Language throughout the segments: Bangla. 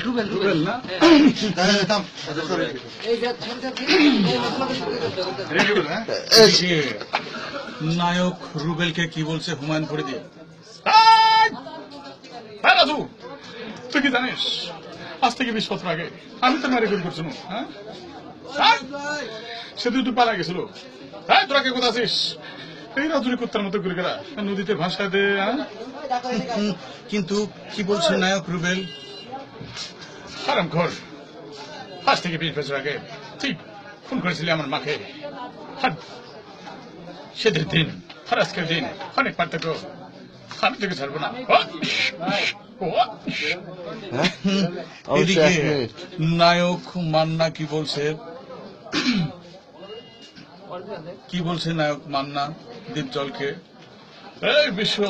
রুবেল না নায়ক রুবেলকে কি বলছে হুমায়ুন ফরিদি? রাজু, তুই কি জানিস আজ থেকে 20 বছর আগে আমি তো মারি গুলি করছি। সে দুটো পালা গেছিল। তোরা কে কোথা আছিস? এই রাজুরি কুত্তার মতো করে গেলা নদীতে ভাষায় দে। কিন্তু কি বলছে নায়ক রুবেল? আরাম ঘর আজ থেকে 20 বছর আগে ঠিক ফোন করেছিলি আমার মাকে। সেদের দিন আর আজকের দিন অনেক পার্থক্য। আমি তোকে ছাড়বো না। এদিকে নায়ক মান্না কি বলছে? কি বলছে নায়ক মান্না দীপজলকে? এই বিশ্ব,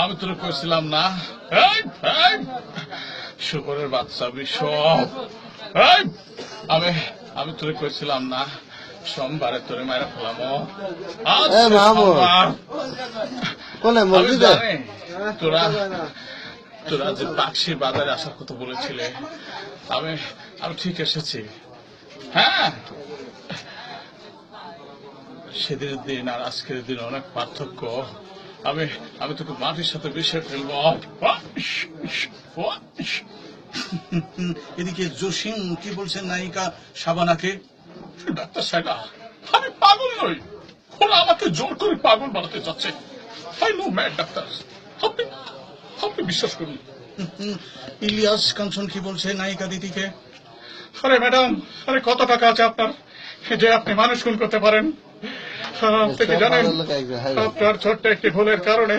আমি তোর কইছিলাম না শুকরের বাচ্চা বিশ্ব, আমি তোর কইছিলাম না সোমবারে তোরে মায়ের ফেলাম। তোরা যে পাকশির বাজারে আসার কথা বলেছিলে, আমি ঠিক এসেছি। হ্যাঁ, সেদিনের দিন আর আজকের দিন অনেক পার্থক্য। আমি তোকে মাটির সাথে মিশে ফেলব। এদিকে জসিম কি বলছেন নায়িকা শাবানাকে? ডাক্তার সাহেবা, আমি পাগল নই, ওরা আমাকে জোর করে পাগল বানাতে যাচ্ছে। আই নো ম্যাড ডাক্তার, আপনি বিশ্বাস করুন। ইলিয়াস কাঞ্চন কি বলছে নায়িকা দিদিকে? আরে ম্যাডাম, আরে কত টাকা আছে আপনার যে আপনি মানুষ খুন করতে পারেন? আপনি কি জানেন আপনার ছোট্ট একটি ভুলের কারণে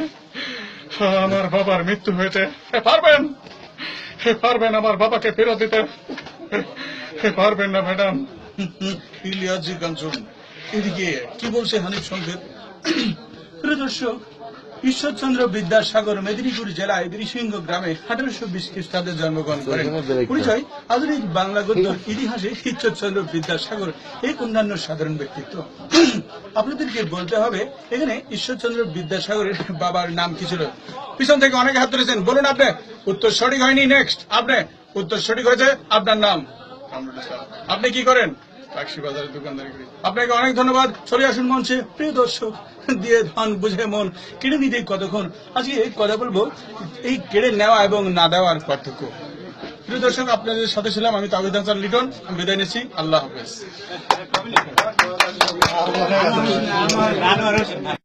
আমার বাবার মৃত্যু হয়েছে? পারবেন আমার বাবাকে ফেরত দিতে? পারবেন না ম্যাডাম। ইলিয়াস কাঞ্চন এদিকে কি বলছে হানিফ সংকেত? প্রিয় দর্শক, ঈশ্বরচন্দ্র বিদ্যাসাগর মেদিনীপুর জেলায় বীরসিংহ গ্রামে 1820 খ্রিস্টাব্দে জন্মগ্রহণ করেন। পরিচয়: আধুনিক বাংলা গদ্যের ইতিহাসে ঈশ্বরচন্দ্র বিদ্যাসাগর এক অন্যান্য সাধারণ ব্যক্তিত্ব। আপনাদেরকে বলতে হবে এখানে ঈশ্বরচন্দ্র বিদ্যাসাগরের বাবার নাম কি ছিল? পিছন থেকে অনেকে হাত তুলেছেন, বলুন আপনি। উত্তর সঠিক হয়নি। নেক্সট, আপনি উত্তর সঠিক হয়েছে। আপনার নাম? আপনি কি করেন? ট্যাক্সি বাজারের দোকানদারি করি। আপনাকে অনেক ধন্যবাদ। চলে আসুন মঞ্চে। প্রিয় দর্শক, দিয়ে ধন বুঝে মন কেড়ে নিতে কতক্ষণ। আজকে কথা বলবো এই কেড়ে নেওয়া এবং না দেওয়ার পার্থক্য। প্রিয় দর্শক, আপনাদের সাথে ছিলাম আমি তাওহিদ হাসান লিটন। বিদায় নিচ্ছি। আল্লাহ হাফেজ।